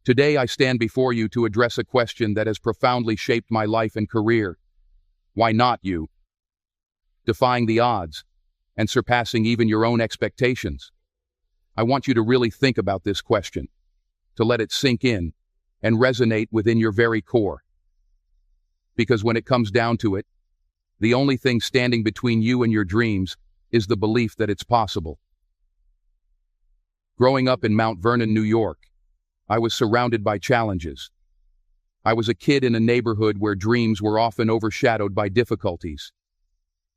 Today I stand before you to address a question that has profoundly shaped my life and career. Why not you? Defying the odds and surpassing even your own expectations. I want you to really think about this question, to let it sink in and resonate within your very core. Because when it comes down to it, the only thing standing between you and your dreams is the belief that it's possible. Growing up in Mount Vernon, New York, I was surrounded by challenges. I was a kid in a neighborhood where dreams were often overshadowed by difficulties.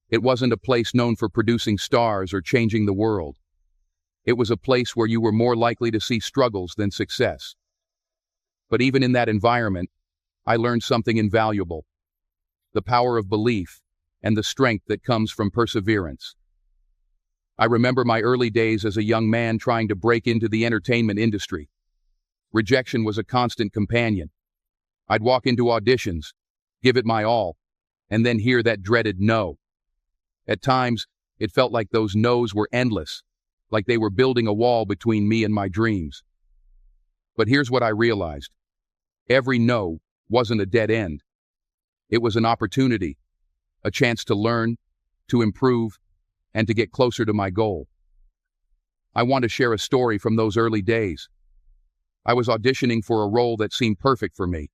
It wasn't a place known for producing stars or changing the world. It was a place where you were more likely to see struggles than success. But even in that environment, I learned something invaluable: the power of belief and the strength that comes from perseverance. I remember my early days as a young man trying to break into the entertainment industry. Rejection was a constant companion. I'd walk into auditions, give it my all, and then hear that dreaded no. At times, it felt like those no's were endless, like they were building a wall between me and my dreams. But here's what I realized. Every no wasn't a dead end. It was an opportunity, a chance to learn, to improve, and to get closer to my goal. I want to share a story from those early days. I was auditioning for a role that seemed perfect for me.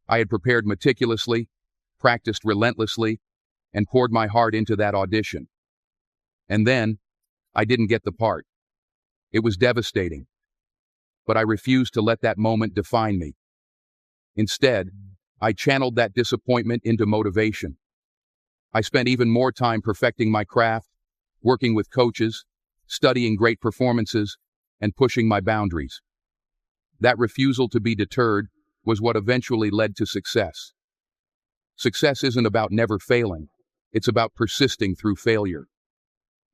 I had prepared meticulously, practiced relentlessly, and poured my heart into that audition. And then, I didn't get the part. It was devastating. But I refused to let that moment define me. Instead, I channeled that disappointment into motivation. I spent even more time perfecting my craft, working with coaches, studying great performances, and pushing my boundaries. That refusal to be deterred was what eventually led to success. Success isn't about never failing. It's about persisting through failure.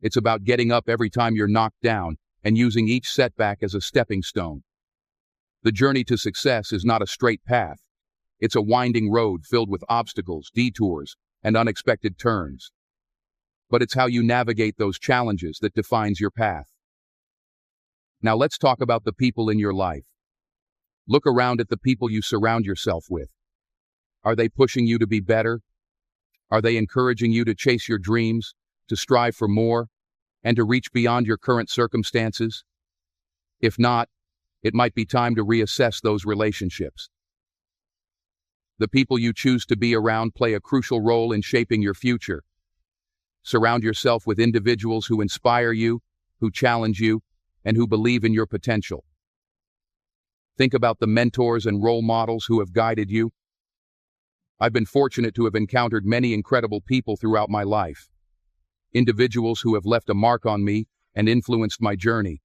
It's about getting up every time you're knocked down and using each setback as a stepping stone. The journey to success is not a straight path. It's a winding road filled with obstacles, detours, and unexpected turns. But it's how you navigate those challenges that defines your path. Now let's talk about the people in your life. Look around at the people you surround yourself with. Are they pushing you to be better? Are they encouraging you to chase your dreams, to strive for more, and to reach beyond your current circumstances? If not, it might be time to reassess those relationships. The people you choose to be around play a crucial role in shaping your future. Surround yourself with individuals who inspire you, who challenge you, and who believe in your potential. Think about the mentors and role models who have guided you. I've been fortunate to have encountered many incredible people throughout my life. Individuals who have left a mark on me and influenced my journey.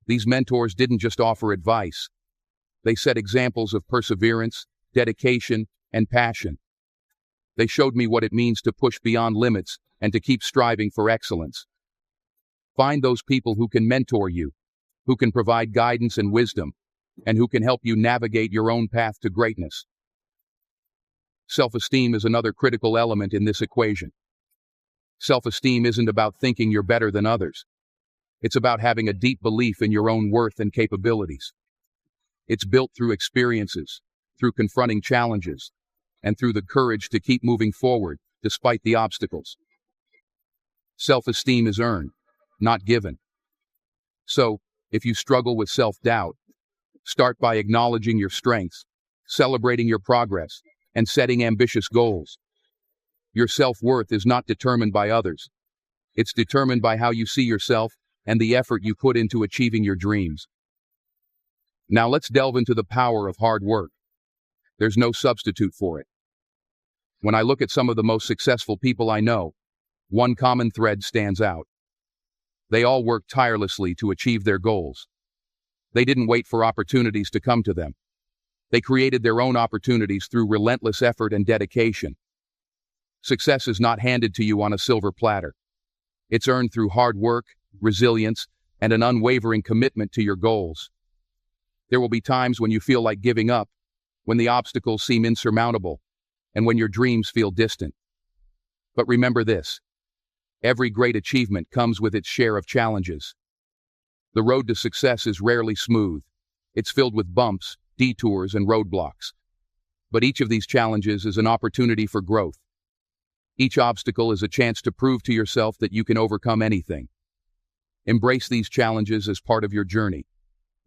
These mentors didn't just offer advice. They set examples of perseverance, dedication, and passion. They showed me what it means to push beyond limits and to keep striving for excellence. Find those people who can mentor you, who can provide guidance and wisdom, and who can help you navigate your own path to greatness. Self-esteem is another critical element in this equation. Self-esteem isn't about thinking you're better than others. It's about having a deep belief in your own worth and capabilities. It's built through experiences, through confronting challenges, and through the courage to keep moving forward despite the obstacles. Self-esteem is earned, not given. So, if you struggle with self-doubt, start by acknowledging your strengths, celebrating your progress, and setting ambitious goals. Your self-worth is not determined by others. It's determined by how you see yourself and the effort you put into achieving your dreams. Now let's delve into the power of hard work. There's no substitute for it. When I look at some of the most successful people I know, one common thread stands out. They all worked tirelessly to achieve their goals. They didn't wait for opportunities to come to them. They created their own opportunities through relentless effort and dedication. Success is not handed to you on a silver platter. It's earned through hard work, resilience, and an unwavering commitment to your goals. There will be times when you feel like giving up, when the obstacles seem insurmountable, and when your dreams feel distant. But remember this: every great achievement comes with its share of challenges. The road to success is rarely smooth. It's filled with bumps, detours, and roadblocks. But each of these challenges is an opportunity for growth. Each obstacle is a chance to prove to yourself that you can overcome anything. Embrace these challenges as part of your journey.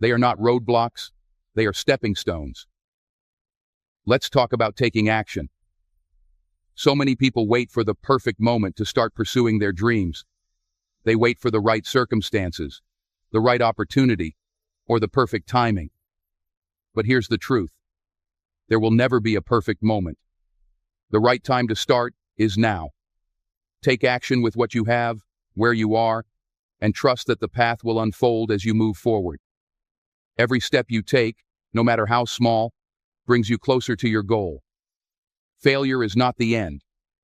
They are not roadblocks, they are stepping stones. Let's talk about taking action. So many people wait for the perfect moment to start pursuing their dreams. They wait for the right circumstances, the right opportunity, or the perfect timing. But here's the truth. There will never be a perfect moment. The right time to start is now. Take action with what you have, where you are, and trust that the path will unfold as you move forward. Every step you take, no matter how small, brings you closer to your goal. Failure is not the end.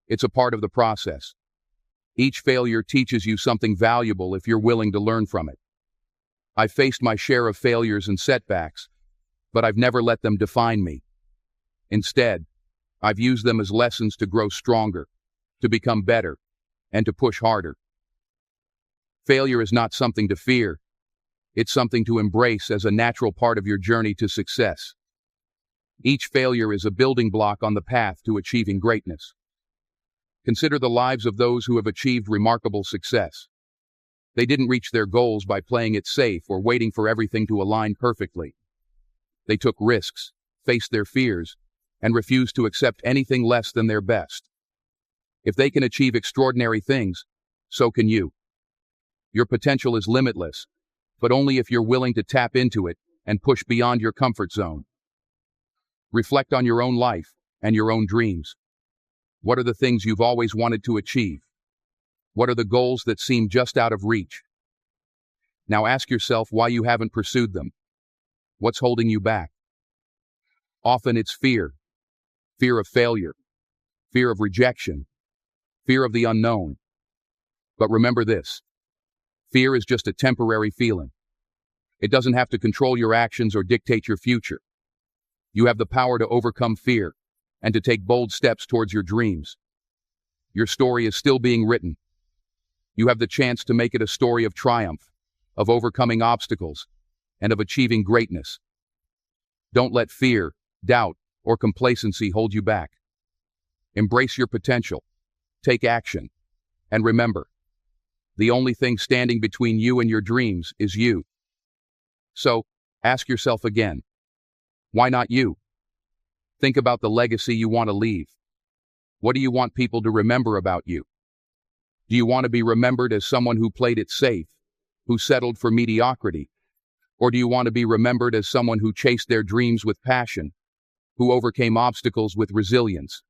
It's a part of the process. Each failure teaches you something valuable if you're willing to learn from it. I've faced my share of failures and setbacks, but I've never let them define me. Instead, I've used them as lessons to grow stronger, to become better, and to push harder. Failure is not something to fear. It's something to embrace as a natural part of your journey to success. Each failure is a building block on the path to achieving greatness. Consider the lives of those who have achieved remarkable success. They didn't reach their goals by playing it safe or waiting for everything to align perfectly. They took risks, faced their fears, and refused to accept anything less than their best. If they can achieve extraordinary things, so can you. Your potential is limitless, but only if you're willing to tap into it and push beyond your comfort zone. Reflect on your own life and your own dreams. What are the things you've always wanted to achieve? What are the goals that seem just out of reach? Now ask yourself why you haven't pursued them. What's holding you back? Often it's fear. Fear of failure. Fear of rejection. Fear of the unknown. But remember this. Fear is just a temporary feeling. It doesn't have to control your actions or dictate your future. You have the power to overcome fear and to take bold steps towards your dreams. Your story is still being written. You have the chance to make it a story of triumph, of overcoming obstacles, and of achieving greatness. Don't let fear, doubt, or complacency hold you back. Embrace your potential, take action, and remember, the only thing standing between you and your dreams is you. So, ask yourself again, why not you? Think about the legacy you want to leave. What do you want people to remember about you? Do you want to be remembered as someone who played it safe, who settled for mediocrity? Or do you want to be remembered as someone who chased their dreams with passion, who overcame obstacles with resilience,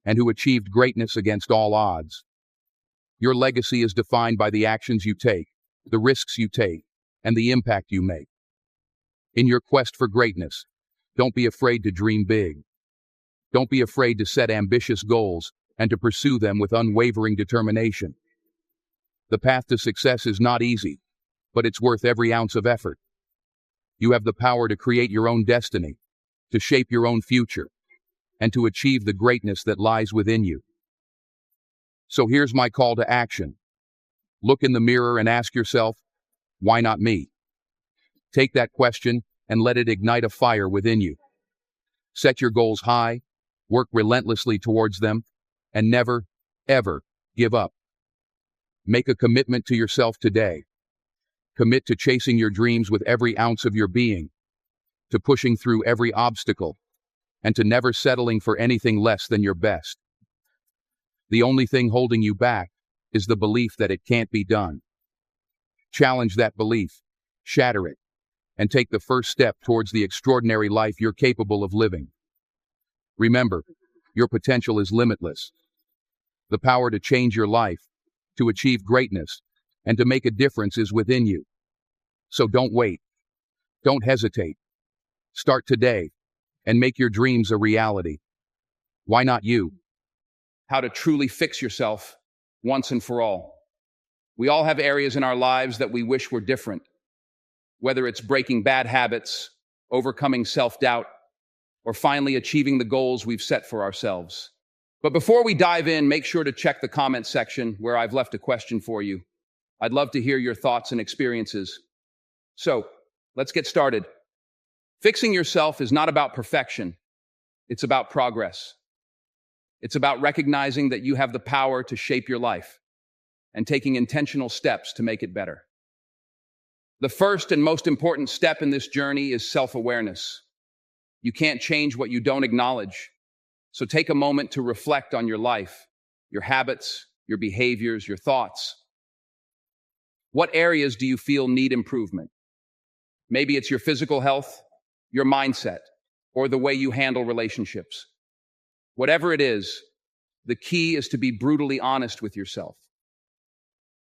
and who achieved greatness against all odds? Your legacy is defined by the actions you take, the risks you take, and the impact you make. In your quest for greatness, don't be afraid to dream big. Don't be afraid to set ambitious goals and to pursue them with unwavering determination. The path to success is not easy, but it's worth every ounce of effort. You have the power to create your own destiny, to shape your own future, and to achieve the greatness that lies within you. So here's my call to action. Look in the mirror and ask yourself, why not me? Take that question and let it ignite a fire within you. Set your goals high, work relentlessly towards them, and never, ever give up. Make a commitment to yourself today. Commit to chasing your dreams with every ounce of your being, to pushing through every obstacle, and to never settling for anything less than your best. The only thing holding you back is the belief that it can't be done. Challenge that belief, shatter it, and take the first step towards the extraordinary life you're capable of living. Remember, your potential is limitless. The power to change your life, to achieve greatness, and to make a difference is within you. So don't wait. Don't hesitate. Start today and make your dreams a reality. Why not you? How to truly fix yourself once and for all. We all have areas in our lives that we wish were different, whether it's breaking bad habits, overcoming self-doubt, or finally achieving the goals we've set for ourselves. But before we dive in, make sure to check the comment section where I've left a question for you. I'd love to hear your thoughts and experiences. So, let's get started. Fixing yourself is not about perfection. It's about progress. It's about recognizing that you have the power to shape your life and taking intentional steps to make it better. The first and most important step in this journey is self-awareness. You can't change what you don't acknowledge. So take a moment to reflect on your life, your habits, your behaviors, your thoughts. What areas do you feel need improvement? Maybe it's your physical health, your mindset, or the way you handle relationships. Whatever it is, the key is to be brutally honest with yourself.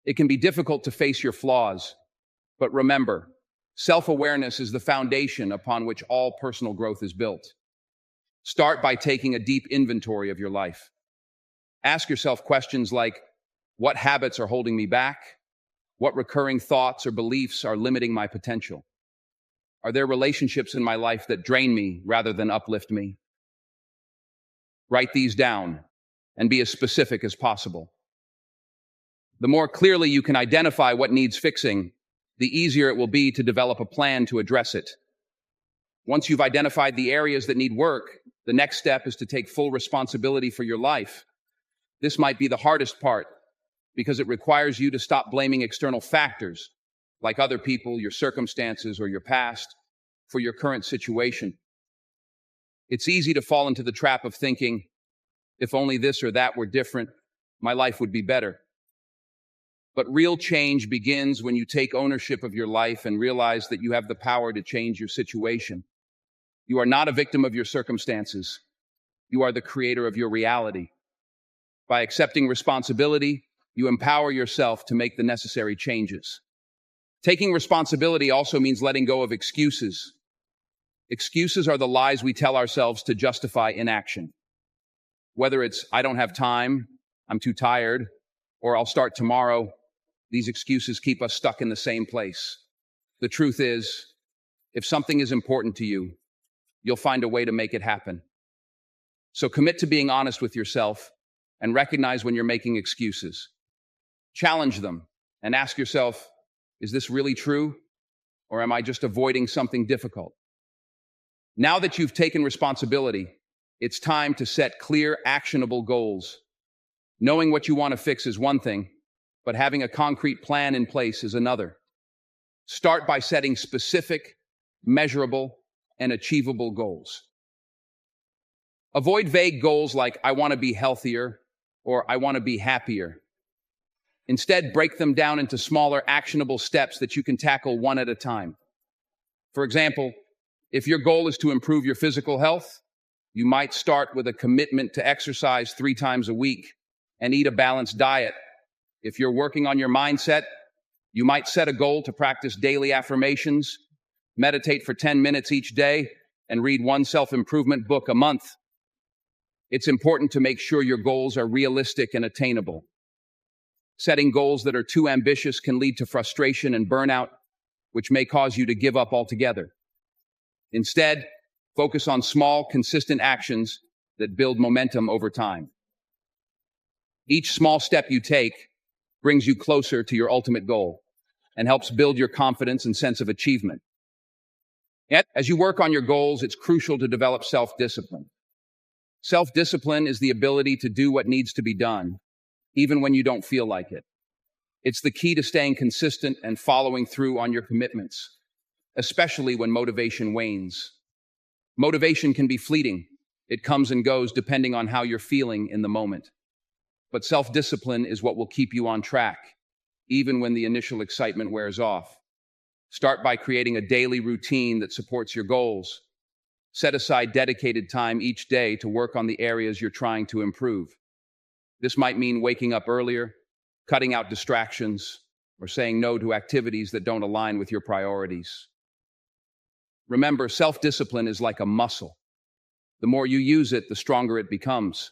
It can be difficult to face your flaws, but remember, self-awareness is the foundation upon which all personal growth is built. Start by taking a deep inventory of your life. Ask yourself questions like, what habits are holding me back? What recurring thoughts or beliefs are limiting my potential? Are there relationships in my life that drain me rather than uplift me? Write these down and be as specific as possible. The more clearly you can identify what needs fixing, the easier it will be to develop a plan to address it. Once you've identified the areas that need work, the next step is to take full responsibility for your life. This might be the hardest part because it requires you to stop blaming external factors like other people, your circumstances, or your past for your current situation. It's easy to fall into the trap of thinking, if only this or that were different, my life would be better. But real change begins when you take ownership of your life and realize that you have the power to change your situation. You are not a victim of your circumstances. You are the creator of your reality. By accepting responsibility, you empower yourself to make the necessary changes. Taking responsibility also means letting go of excuses. Excuses are the lies we tell ourselves to justify inaction. Whether it's, I don't have time, I'm too tired, or I'll start tomorrow, these excuses keep us stuck in the same place. The truth is, if something is important to you, you'll find a way to make it happen. So commit to being honest with yourself and recognize when you're making excuses. Challenge them and ask yourself, is this really true? Or am I just avoiding something difficult? Now that you've taken responsibility, it's time to set clear, actionable goals. Knowing what you want to fix is one thing, but having a concrete plan in place is another. Start by setting specific, measurable, and achievable goals. Avoid vague goals like, I want to be healthier or I want to be happier. Instead, break them down into smaller, actionable steps that you can tackle one at a time. For example, if your goal is to improve your physical health, you might start with a commitment to exercise 3 times a week and eat a balanced diet. If you're working on your mindset, you might set a goal to practice daily affirmations, meditate for 10 minutes each day, and read one self-improvement book a month. It's important to make sure your goals are realistic and attainable. Setting goals that are too ambitious can lead to frustration and burnout, which may cause you to give up altogether. Instead, focus on small, consistent actions that build momentum over time. Each small step you take brings you closer to your ultimate goal and helps build your confidence and sense of achievement. Yet, as you work on your goals, it's crucial to develop self-discipline. Self-discipline is the ability to do what needs to be done, even when you don't feel like it. It's the key to staying consistent and following through on your commitments, especially when motivation wanes. Motivation can be fleeting. It comes and goes depending on how you're feeling in the moment. But self-discipline is what will keep you on track, even when the initial excitement wears off. Start by creating a daily routine that supports your goals. Set aside dedicated time each day to work on the areas you're trying to improve. This might mean waking up earlier, cutting out distractions, or saying no to activities that don't align with your priorities. Remember, self-discipline is like a muscle. The more you use it, the stronger it becomes.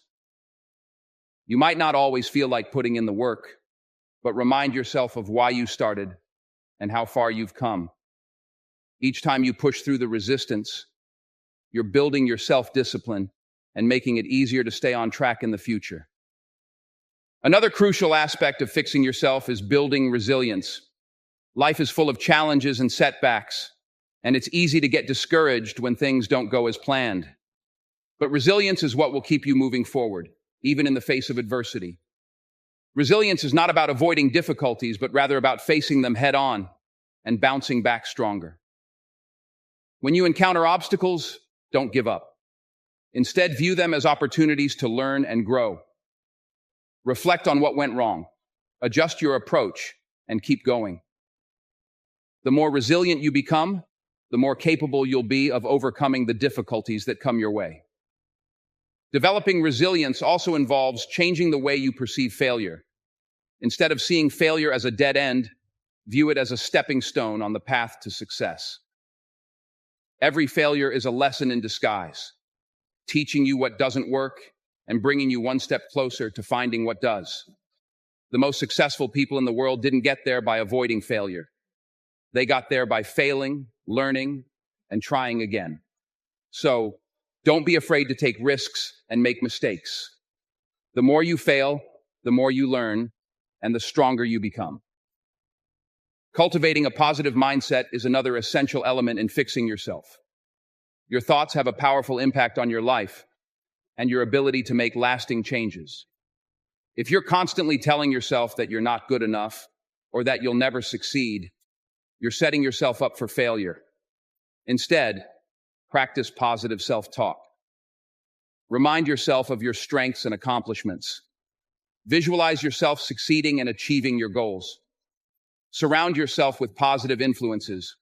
You might not always feel like putting in the work, but remind yourself of why you started and how far you've come. Each time you push through the resistance, you're building your self-discipline and making it easier to stay on track in the future. Another crucial aspect of fixing yourself is building resilience. Life is full of challenges and setbacks, and it's easy to get discouraged when things don't go as planned. But resilience is what will keep you moving forward, even in the face of adversity. Resilience is not about avoiding difficulties, but rather about facing them head on and bouncing back stronger. When you encounter obstacles, don't give up. Instead, view them as opportunities to learn and grow. Reflect on what went wrong, adjust your approach, and keep going. The more resilient you become, the more capable you'll be of overcoming the difficulties that come your way. Developing resilience also involves changing the way you perceive failure. Instead of seeing failure as a dead end, view it as a stepping stone on the path to success. Every failure is a lesson in disguise, teaching you what doesn't work and bringing you one step closer to finding what does. The most successful people in the world didn't get there by avoiding failure. They got there by failing, learning, and trying again. So, don't be afraid to take risks and make mistakes. The more you fail, the more you learn, and the stronger you become. Cultivating a positive mindset is another essential element in fixing yourself. Your thoughts have a powerful impact on your life and your ability to make lasting changes. If you're constantly telling yourself that you're not good enough or that you'll never succeed, you're setting yourself up for failure. Instead, practice positive self-talk. Remind yourself of your strengths and accomplishments. Visualize yourself succeeding and achieving your goals. Surround yourself with positive influences,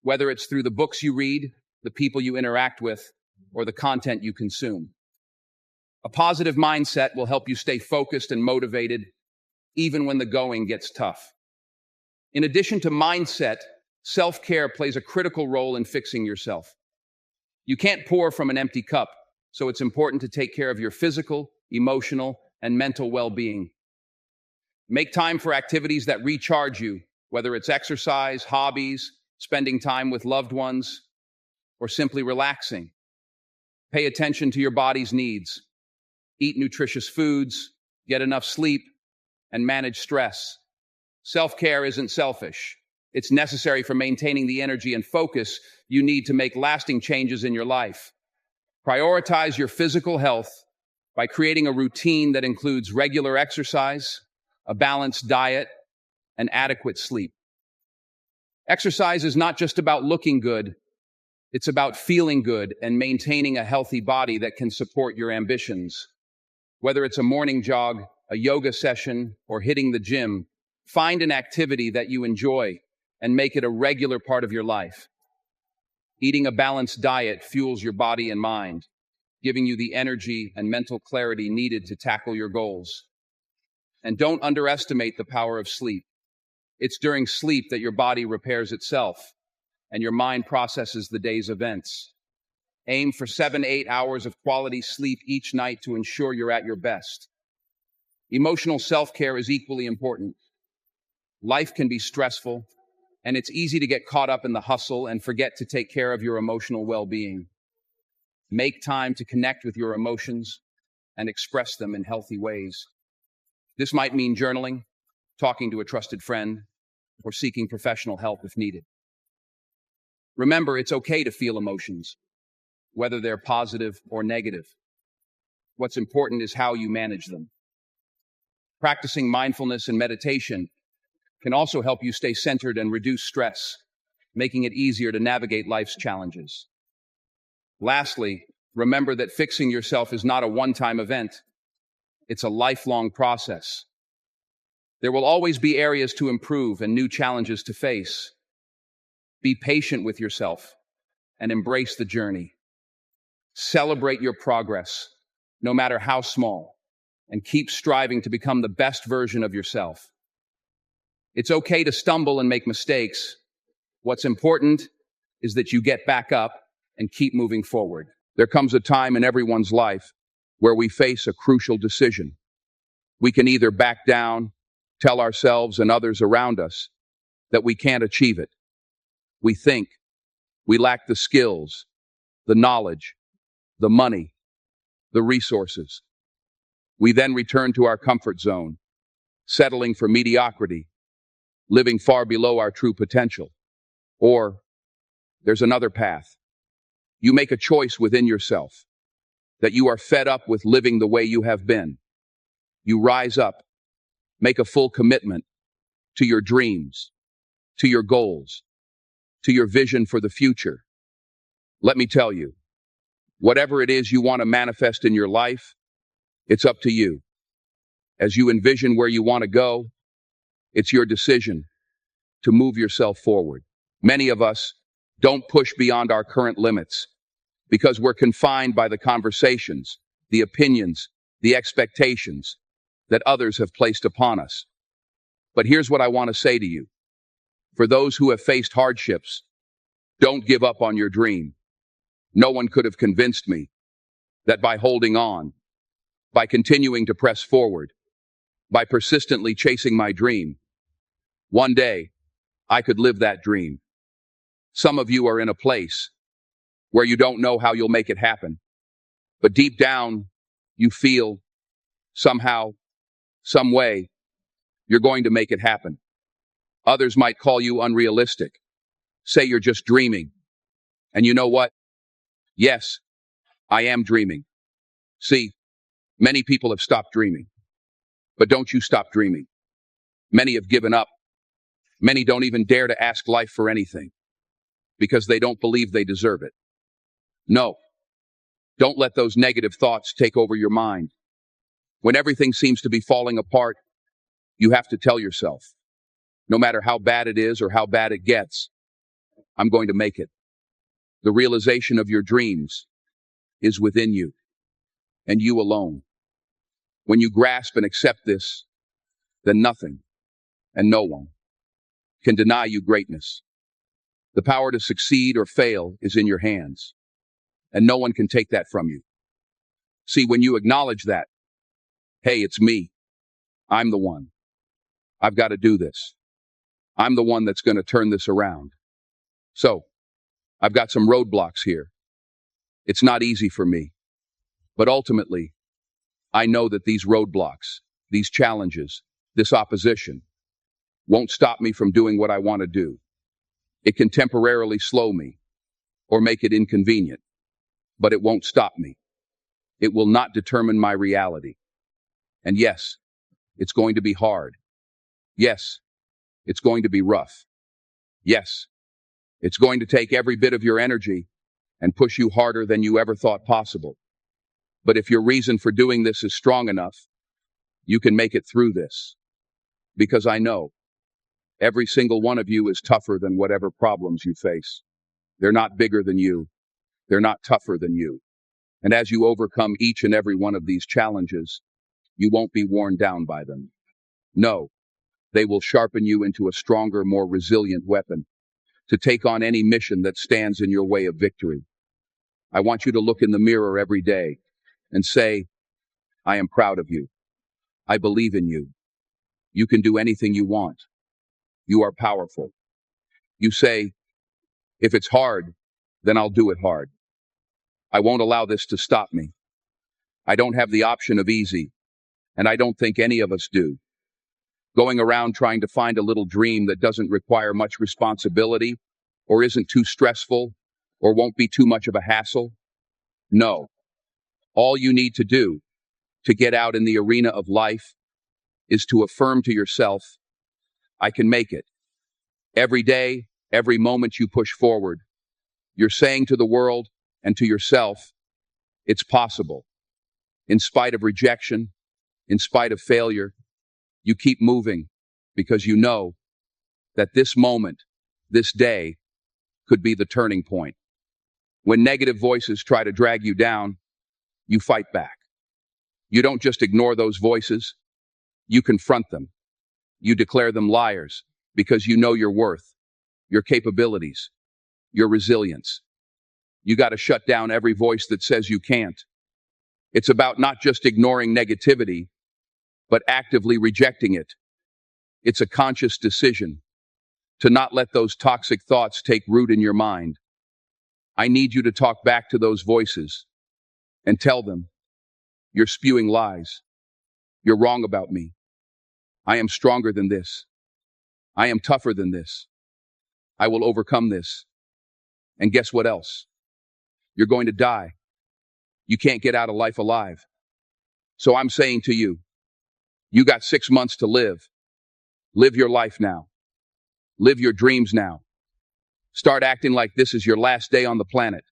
whether it's through the books you read, the people you interact with, or the content you consume. A positive mindset will help you stay focused and motivated, even when the going gets tough. In addition to mindset, self-care plays a critical role in fixing yourself. You can't pour from an empty cup, so it's important to take care of your physical, emotional, and mental well-being. Make time for activities that recharge you, whether it's exercise, hobbies, spending time with loved ones, or simply relaxing. Pay attention to your body's needs. Eat nutritious foods, get enough sleep, and manage stress. Self-care isn't selfish. It's necessary for maintaining the energy and focus you need to make lasting changes in your life. Prioritize your physical health by creating a routine that includes regular exercise, a balanced diet, and adequate sleep. Exercise is not just about looking good, it's about feeling good and maintaining a healthy body that can support your ambitions. Whether it's a morning jog, a yoga session, or hitting the gym, find an activity that you enjoy and make it a regular part of your life. Eating a balanced diet fuels your body and mind, giving you the energy and mental clarity needed to tackle your goals. And don't underestimate the power of sleep. It's during sleep that your body repairs itself and your mind processes the day's events. Aim for 7 to 8 hours of quality sleep each night to ensure you're at your best. Emotional self-care is equally important. Life can be stressful, and it's easy to get caught up in the hustle and forget to take care of your emotional well-being. Make time to connect with your emotions and express them in healthy ways. This might mean journaling, talking to a trusted friend, or seeking professional help if needed. Remember, it's okay to feel emotions, whether they're positive or negative. What's important is how you manage them. Practicing mindfulness and meditation can also help you stay centered and reduce stress, making it easier to navigate life's challenges. Lastly, remember that fixing yourself is not a one-time event. It's a lifelong process. There will always be areas to improve and new challenges to face. Be patient with yourself and embrace the journey. Celebrate your progress, no matter how small, and keep striving to become the best version of yourself. It's okay to stumble and make mistakes. What's important is that you get back up and keep moving forward. There comes a time in everyone's life where we face a crucial decision. We can either back down, tell ourselves and others around us that we can't achieve it. We think we lack the skills, the knowledge, the money, the resources. We then return to our comfort zone, settling for mediocrity, living far below our true potential. Or There's another path. You make a choice within yourself that you are fed up with living the way you have been. You rise up, make a full commitment to your dreams, to your goals, to your vision for the future. Let me tell you, whatever it is you want to manifest in your life, it's up to you. As you envision where you want to go, it's your decision to move yourself forward. Many of us don't push beyond our current limits because we're confined by the conversations, the opinions, the expectations that others have placed upon us. But here's what I want to say to you. For those who have faced hardships, don't give up on your dream. No one could have convinced me that by holding on, by continuing to press forward, by persistently chasing my dream, one day I could live that dream. Some of you are in a place where you don't know how you'll make it happen, but deep down you feel somehow, some way, you're going to make it happen. Others might call you unrealistic, say you're just dreaming. And you know what? Yes, I am dreaming. See, many people have stopped dreaming. But don't you stop dreaming. Many have given up. Many don't even dare to ask life for anything because they don't believe they deserve it. No, don't let those negative thoughts take over your mind. When everything seems to be falling apart, you have to tell yourself, no matter how bad it is or how bad it gets, I'm going to make it. The realization of your dreams is within you and you alone. When you grasp and accept this, then nothing and no one can deny you greatness. The power to succeed or fail is in your hands, and no one can take that from you. See, when you acknowledge that, hey, it's me. I'm the one. I've got to do this. I'm the one that's going to turn this around. So, I've got some roadblocks here. It's not easy for me, but ultimately, I know that these roadblocks, these challenges, this opposition won't stop me from doing what I want to do. It can temporarily slow me or make it inconvenient, but it won't stop me. It will not determine my reality. And yes, it's going to be hard. Yes, it's going to be rough. Yes, it's going to take every bit of your energy and push you harder than you ever thought possible. But if your reason for doing this is strong enough, you can make it through this. Because I know every single one of you is tougher than whatever problems you face. They're not bigger than you. They're not tougher than you. And as you overcome each and every one of these challenges, you won't be worn down by them. No, they will sharpen you into a stronger, more resilient weapon to take on any mission that stands in your way of victory. I want you to look in the mirror every day and say, I am proud of you. I believe in you. You can do anything you want. You are powerful. You say, if it's hard, then I'll do it hard. I won't allow this to stop me. I don't have the option of easy, and I don't think any of us do. Going around trying to find a little dream that doesn't require much responsibility, or isn't too stressful, or won't be too much of a hassle. No. All you need to do to get out in the arena of life is to affirm to yourself, I can make it. Every day, every moment you push forward, you're saying to the world and to yourself, it's possible. In spite of rejection, in spite of failure, you keep moving because you know that this moment, this day, could be the turning point. When negative voices try to drag you down, you fight back. You don't just ignore those voices, you confront them. You declare them liars because you know your worth, your capabilities, your resilience. You got to shut down every voice that says you can't. It's about not just ignoring negativity, but actively rejecting it. It's a conscious decision to not let those toxic thoughts take root in your mind. I need you to talk back to those voices and tell them, you're spewing lies. You're wrong about me. I am stronger than this. I am tougher than this. I will overcome this. And guess what else? You're going to die. You can't get out of life alive. So I'm saying to you, you got 6 months to live. Live your life now. Live your dreams now. Start acting like this is your last day on the planet.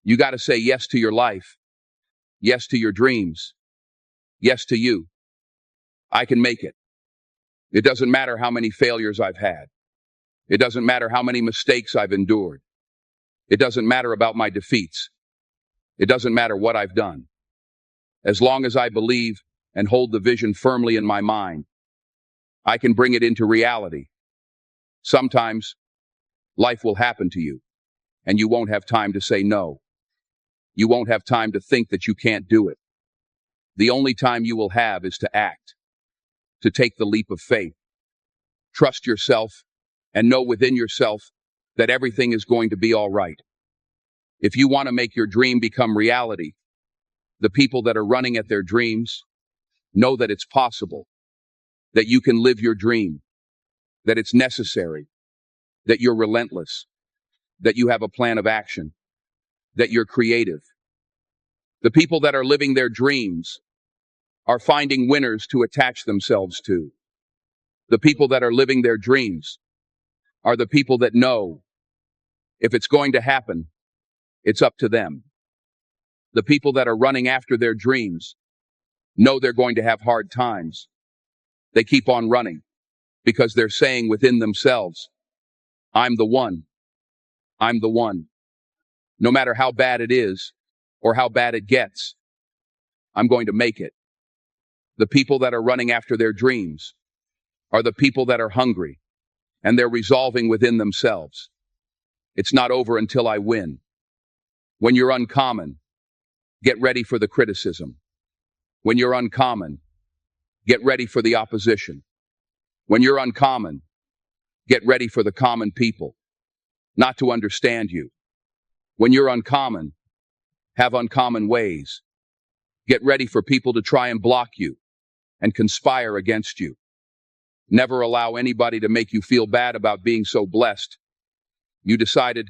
You got to say yes to your life. Yes to your dreams. Yes to you. I can make it. It doesn't matter how many failures I've had. It doesn't matter how many mistakes I've endured. It doesn't matter about my defeats. It doesn't matter what I've done. As long as I believe and hold the vision firmly in my mind, I can bring it into reality. Sometimes life will happen to you, and you won't have time to say no. You won't have time to think that you can't do it. The only time you will have is to act, to take the leap of faith. Trust yourself and know within yourself that everything is going to be all right. If you want to make your dream become reality, the people that are running at their dreams know that it's possible, that you can live your dream, that it's necessary, that you're relentless, that you have a plan of action, that you're creative. The people that are living their dreams are finding winners to attach themselves to. The people that are living their dreams are the people that know if it's going to happen, it's up to them. The people that are running after their dreams know they're going to have hard times. They keep on running because they're saying within themselves, I'm the one. I'm the one. No matter how bad it is or how bad it gets, I'm going to make it. The people that are running after their dreams are the people that are hungry and they're resolving within themselves. It's not over until I win. When you're uncommon, get ready for the criticism. When you're uncommon, get ready for the opposition. When you're uncommon, get ready for the common people not to understand you. When you're uncommon, have uncommon ways. Get ready for people to try and block you and conspire against you. Never allow anybody to make you feel bad about being so blessed. You decided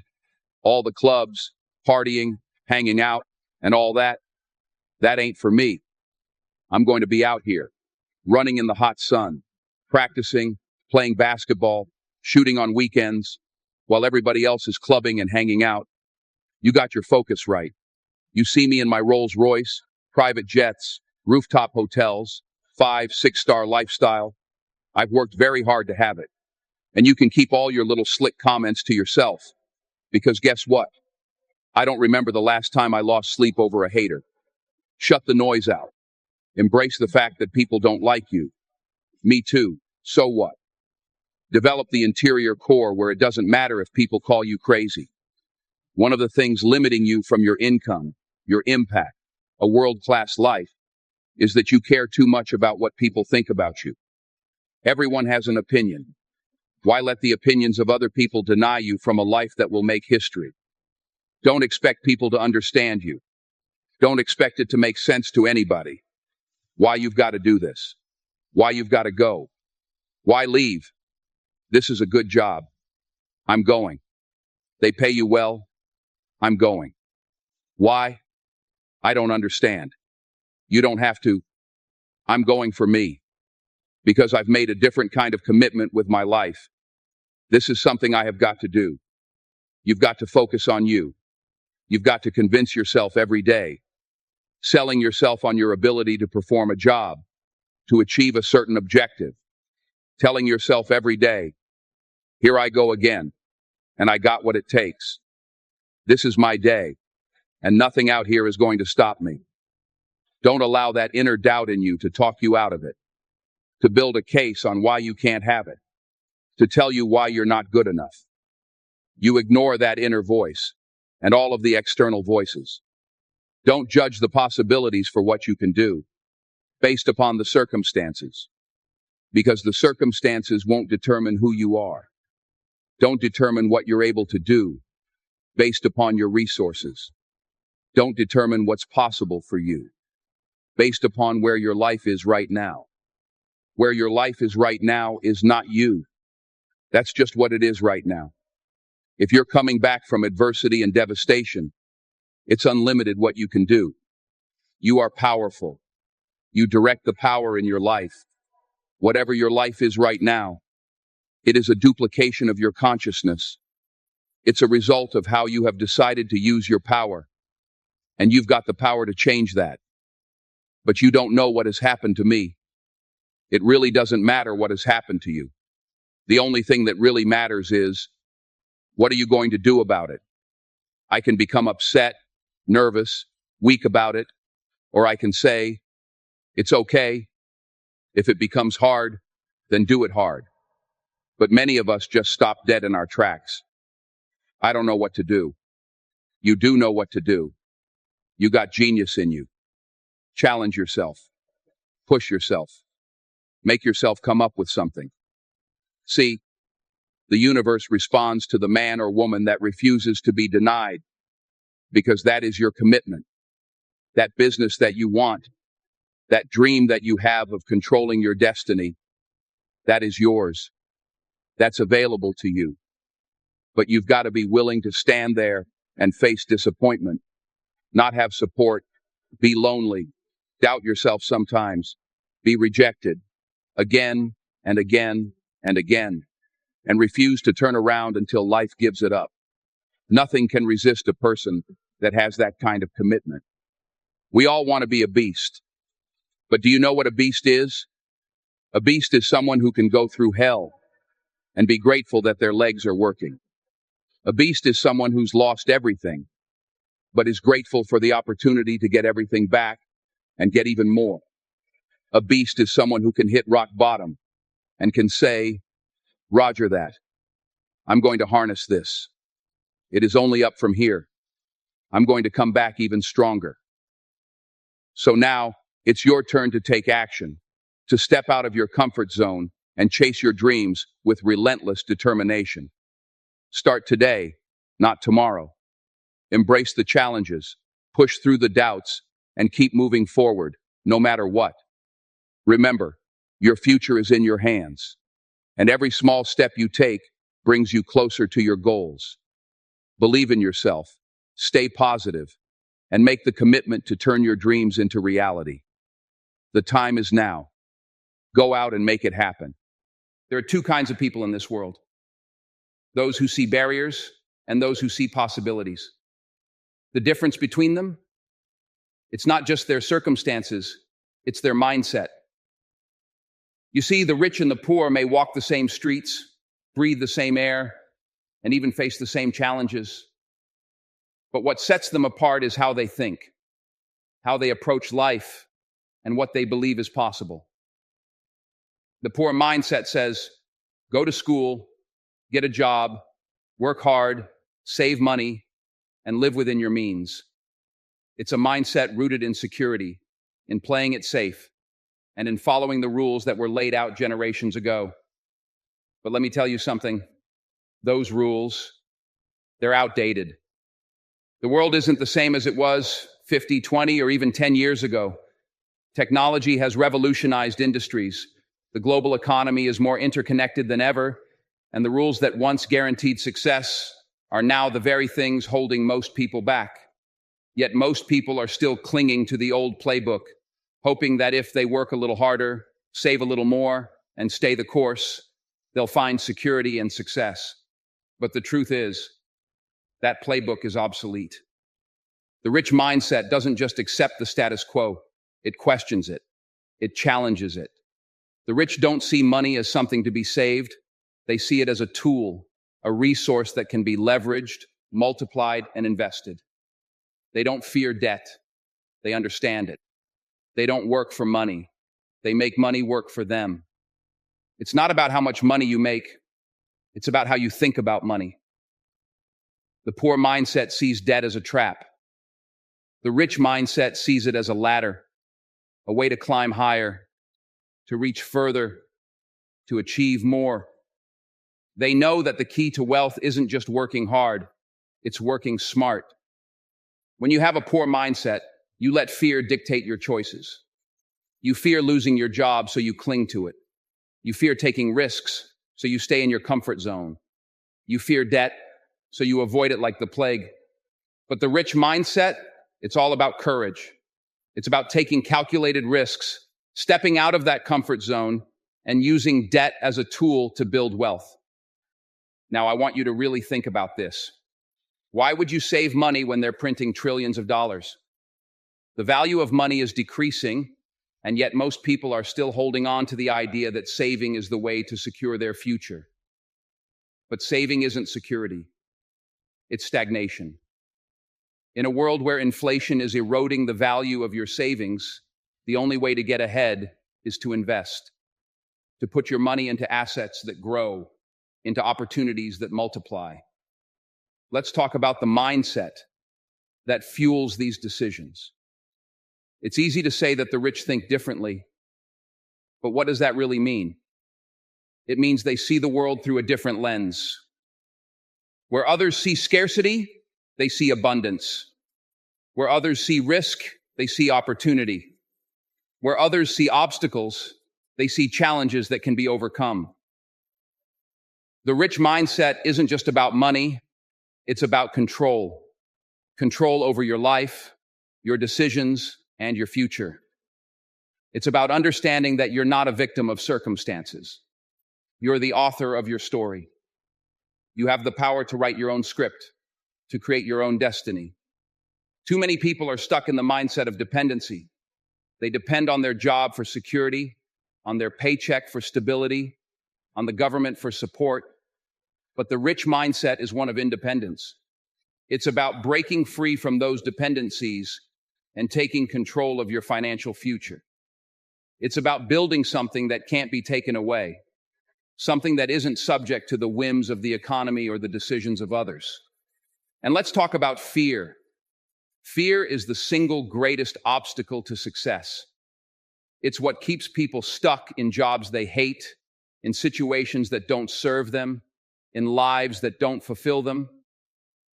all the clubs, partying, hanging out, and all that ain't for me. I'm going to be out here, running in the hot sun, practicing, playing basketball, shooting on weekends, while everybody else is clubbing and hanging out. You got your focus right. You see me in my Rolls Royce, private jets, rooftop hotels, 5, 6-star lifestyle. I've worked very hard to have it. And you can keep all your little slick comments to yourself. Because guess what? I don't remember the last time I lost sleep over a hater. Shut the noise out. Embrace the fact that people don't like you. Me too. So what? Develop the interior core where it doesn't matter if people call you crazy. One of the things limiting you from your income, your impact, a world-class life, is that you care too much about what people think about you. Everyone has an opinion. Why let the opinions of other people deny you from a life that will make history? Don't expect people to understand you. Don't expect it to make sense to anybody. Why you've got to do this? Why you've got to go? Why leave? This is a good job. I'm going. They pay you well. I'm going. Why? I don't understand. You don't have to. I'm going for me. Because I've made a different kind of commitment with my life. This is something I have got to do. You've got to focus on you. You've got to convince yourself every day. Selling yourself on your ability to perform a job, to achieve a certain objective. Telling yourself every day, here I go again, and I got what it takes. This is my day, and nothing out here is going to stop me. Don't allow that inner doubt in you to talk you out of it, to build a case on why you can't have it, to tell you why you're not good enough. You ignore that inner voice and all of the external voices. Don't judge the possibilities for what you can do based upon the circumstances, because the circumstances won't determine who you are. Don't determine what you're able to do based upon your resources. Don't determine what's possible for you based upon where your life is right now. Where your life is right now is not you. That's just what it is right now. If you're coming back from adversity and devastation, it's unlimited what you can do. You are powerful. You direct the power in your life. Whatever your life is right now, it is a duplication of your consciousness. It's a result of how you have decided to use your power. And you've got the power to change that. But you don't know what has happened to me. It really doesn't matter what has happened to you. The only thing that really matters is, what are you going to do about it? I can become upset, nervous, weak about it, or I can say, it's okay. If it becomes hard, then do it hard. But many of us just stop dead in our tracks. I don't know what to do. You do know what to do. You got genius in you. Challenge yourself. Push yourself. Make yourself come up with something. See, the universe responds to the man or woman that refuses to be denied, because that is your commitment. That business that you want, that dream that you have of controlling your destiny, that is yours. That's available to you. But you've got to be willing to stand there and face disappointment, not have support, be lonely, doubt yourself sometimes, be rejected again and again and again, and refuse to turn around until life gives it up. Nothing can resist a person that has that kind of commitment. We all want to be a beast. But do you know what a beast is? A beast is someone who can go through hell and be grateful that their legs are working. A beast is someone who's lost everything, but is grateful for the opportunity to get everything back and get even more. A beast is someone who can hit rock bottom and can say, Roger that. I'm going to harness this. It is only up from here. I'm going to come back even stronger. So now, it's your turn to take action, to step out of your comfort zone and chase your dreams with relentless determination. Start today, not tomorrow. Embrace the challenges, push through the doubts, and keep moving forward, no matter what. Remember, your future is in your hands, and every small step you take brings you closer to your goals. Believe in yourself, stay positive, and make the commitment to turn your dreams into reality. The time is now. Go out and make it happen. There are two kinds of people in this world: those who see barriers and those who see possibilities. The difference between them? It's not just their circumstances, it's their mindset. You see, the rich and the poor may walk the same streets, breathe the same air, and even face the same challenges. But what sets them apart is how they think, how they approach life, and what they believe is possible. The poor mindset says, go to school, get a job, work hard, save money, and live within your means. It's a mindset rooted in security, in playing it safe, and in following the rules that were laid out generations ago. But let me tell you something. Those rules, they're outdated. The world isn't the same as it was 50, 20, or even 10 years ago. Technology has revolutionized industries. The global economy is more interconnected than ever, and the rules that once guaranteed success are now the very things holding most people back. Yet most people are still clinging to the old playbook, hoping that if they work a little harder, save a little more, and stay the course, they'll find security and success. But the truth is, that playbook is obsolete. The rich mindset doesn't just accept the status quo, it questions it. It challenges it. The rich don't see money as something to be saved. They see it as a tool, a resource that can be leveraged, multiplied, and invested. They don't fear debt. They understand it. They don't work for money. They make money work for them. It's not about how much money you make. It's about how you think about money. The poor mindset sees debt as a trap. The rich mindset sees it as a ladder, a way to climb higher, to reach further, to achieve more. They know that the key to wealth isn't just working hard, it's working smart. When you have a poor mindset, you let fear dictate your choices. You fear losing your job, so you cling to it. You fear taking risks, so you stay in your comfort zone. You fear debt, so you avoid it like the plague. But the rich mindset, it's all about courage. It's about taking calculated risks, stepping out of that comfort zone, and using debt as a tool to build wealth. Now, I want you to really think about this. Why would you save money when they're printing trillions of dollars? The value of money is decreasing, and yet most people are still holding on to the idea that saving is the way to secure their future. But saving isn't security. It's stagnation. In a world where inflation is eroding the value of your savings, the only way to get ahead is to invest, to put your money into assets that grow, into opportunities that multiply. Let's talk about the mindset that fuels these decisions. It's easy to say that the rich think differently, but what does that really mean? It means they see the world through a different lens. Where others see scarcity, they see abundance. Where others see risk, they see opportunity. Where others see obstacles, they see challenges that can be overcome. The rich mindset isn't just about money, it's about control. Control over your life, your decisions, and your future. It's about understanding that you're not a victim of circumstances. You're the author of your story. You have the power to write your own script, to create your own destiny. Too many people are stuck in the mindset of dependency. They depend on their job for security, on their paycheck for stability, on the government for support. But the rich mindset is one of independence. It's about breaking free from those dependencies and taking control of your financial future. It's about building something that can't be taken away, something that isn't subject to the whims of the economy or the decisions of others. And let's talk about fear. Fear is the single greatest obstacle to success. It's what keeps people stuck in jobs they hate, in situations that don't serve them, in lives that don't fulfill them.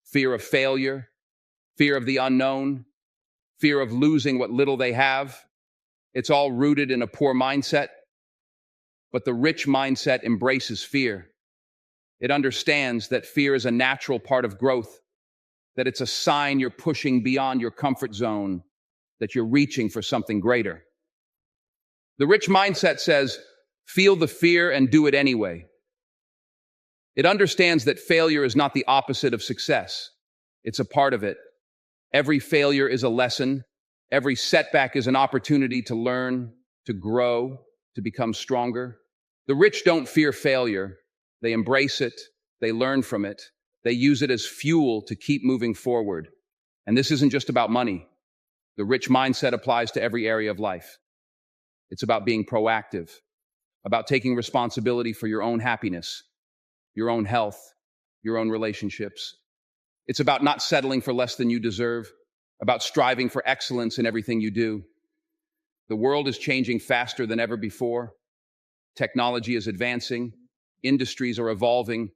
Fear of failure, fear of the unknown, fear of losing what little they have. It's all rooted in a poor mindset. But the rich mindset embraces fear. It understands that fear is a natural part of growth, that it's a sign you're pushing beyond your comfort zone, that you're reaching for something greater. The rich mindset says, feel the fear and do it anyway. It understands that failure is not the opposite of success. It's a part of it. Every failure is a lesson. Every setback is an opportunity to learn, to grow, to become stronger. The rich don't fear failure. They embrace it. They learn from it. They use it as fuel to keep moving forward. And this isn't just about money. The rich mindset applies to every area of life. It's about being proactive, about taking responsibility for your own happiness, your own health, your own relationships. It's about not settling for less than you deserve, about striving for excellence in everything you do. The world is changing faster than ever before. Technology is advancing, industries are evolving,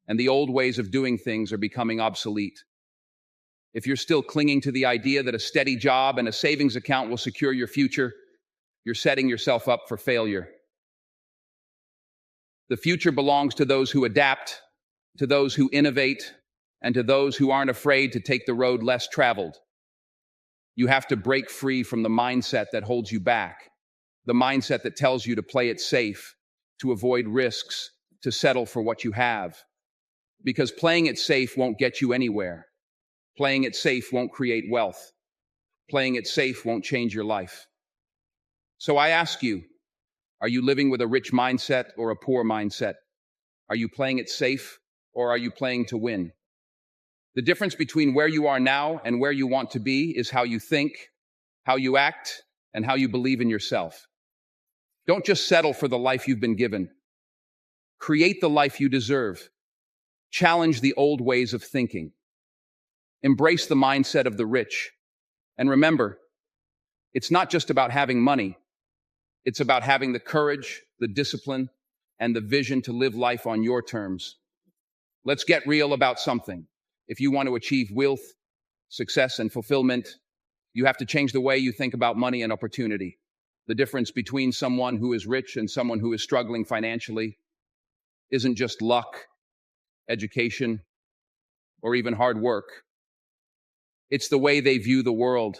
and the old ways of doing things are becoming obsolete. If you're still clinging to the idea that a steady job and a savings account will secure your future, you're setting yourself up for failure. The future belongs to those who adapt, to those who innovate, and to those who aren't afraid to take the road less traveled. You have to break free from the mindset that holds you back, the mindset that tells you to play it safe, to avoid risks, to settle for what you have. Because playing it safe won't get you anywhere. Playing it safe won't create wealth. Playing it safe won't change your life. So I ask you, are you living with a rich mindset or a poor mindset? Are you playing it safe or are you playing to win? The difference between where you are now and where you want to be is how you think, how you act, and how you believe in yourself. Don't just settle for the life you've been given. Create the life you deserve. Challenge the old ways of thinking. Embrace the mindset of the rich. And remember, it's not just about having money. It's about having the courage, the discipline, and the vision to live life on your terms. Let's get real about something. If you want to achieve wealth, success, and fulfillment, you have to change the way you think about money and opportunity. The difference between someone who is rich and someone who is struggling financially isn't just luck, education, or even hard work. It's the way they view the world,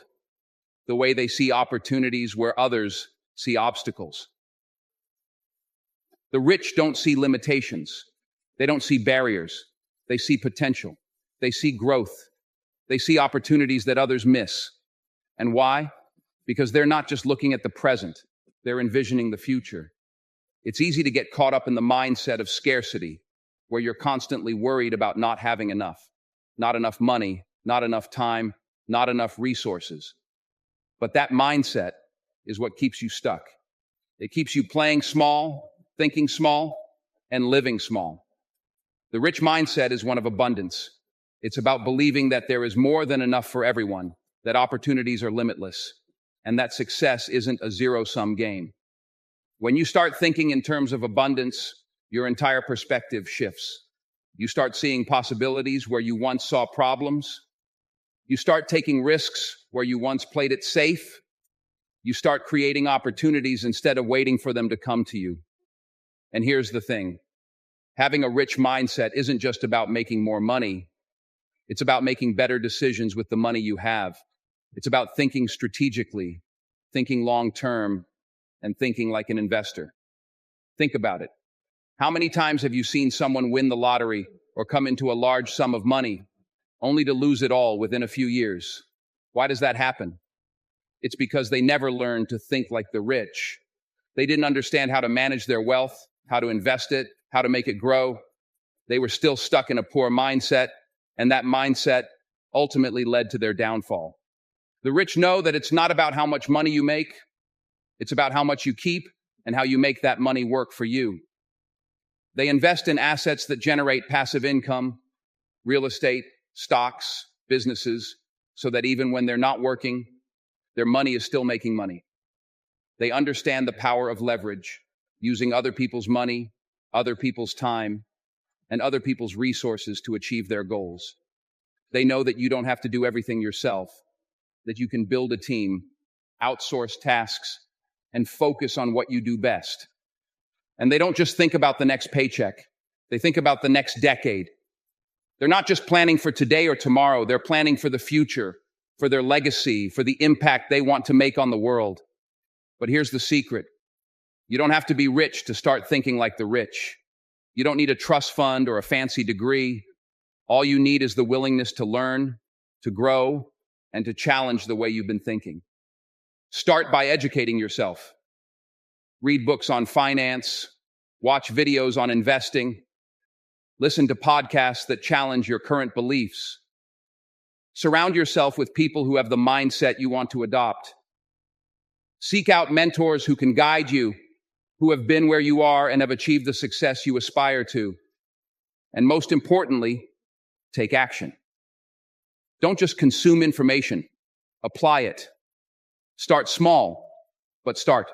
the way they see opportunities where others see obstacles. The rich don't see limitations. They don't see barriers. They see potential. They see growth. They see opportunities that others miss. And why? Because they're not just looking at the present. They're envisioning the future. It's easy to get caught up in the mindset of scarcity, where you're constantly worried about not having enough money, not enough time, not enough resources. But that mindset is what keeps you stuck. It keeps you playing small, thinking small, and living small. The rich mindset is one of abundance. It's about believing that there is more than enough for everyone, that opportunities are limitless, and that success isn't a zero-sum game. When you start thinking in terms of abundance, your entire perspective shifts. You start seeing possibilities where you once saw problems. You start taking risks where you once played it safe. You start creating opportunities instead of waiting for them to come to you. And here's the thing. Having a rich mindset isn't just about making more money. It's about making better decisions with the money you have. It's about thinking strategically, thinking long-term, and thinking like an investor. Think about it. How many times have you seen someone win the lottery or come into a large sum of money only to lose it all within a few years? Why does that happen? It's because they never learned to think like the rich. They didn't understand how to manage their wealth, how to invest it, how to make it grow. They were still stuck in a poor mindset, and that mindset ultimately led to their downfall. The rich know that it's not about how much money you make. It's about how much you keep and how you make that money work for you. They invest in assets that generate passive income, real estate, stocks, businesses, so that even when they're not working, their money is still making money. They understand the power of leverage, using other people's money, other people's time, and other people's resources to achieve their goals. They know that you don't have to do everything yourself, that you can build a team, outsource tasks, and focus on what you do best. And they don't just think about the next paycheck. They think about the next decade. They're not just planning for today or tomorrow. They're planning for the future, for their legacy, for the impact they want to make on the world. But here's the secret. You don't have to be rich to start thinking like the rich. You don't need a trust fund or a fancy degree. All you need is the willingness to learn, to grow, and to challenge the way you've been thinking. Start by educating yourself. Read books on finance, watch videos on investing, listen to podcasts that challenge your current beliefs. Surround yourself with people who have the mindset you want to adopt. Seek out mentors who can guide you, who have been where you are and have achieved the success you aspire to. And most importantly, take action. Don't just consume information, apply it. Start small, but start.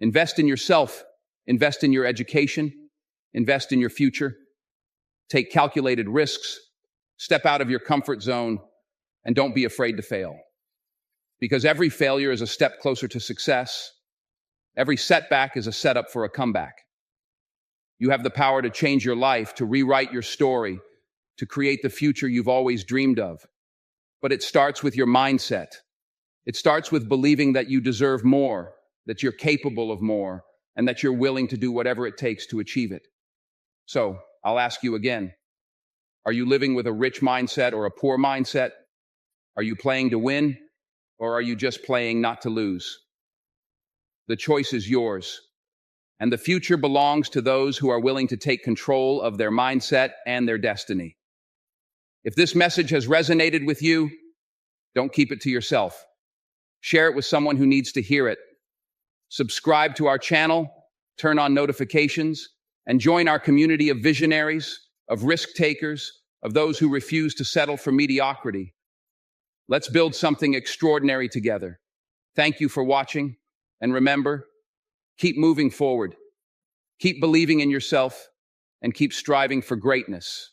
Invest in yourself, invest in your education, invest in your future. Take calculated risks, step out of your comfort zone, and don't be afraid to fail. Because every failure is a step closer to success. Every setback is a setup for a comeback. You have the power to change your life, to rewrite your story, to create the future you've always dreamed of. But it starts with your mindset. It starts with believing that you deserve more, that you're capable of more, and that you're willing to do whatever it takes to achieve it. So, I'll ask you again, are you living with a rich mindset or a poor mindset? Are you playing to win, or are you just playing not to lose? The choice is yours, and the future belongs to those who are willing to take control of their mindset and their destiny. If this message has resonated with you, don't keep it to yourself. Share it with someone who needs to hear it. Subscribe to our channel, turn on notifications, and join our community of visionaries, of risk takers, of those who refuse to settle for mediocrity. Let's build something extraordinary together. Thank you for watching, and remember, keep moving forward, keep believing in yourself, and keep striving for greatness.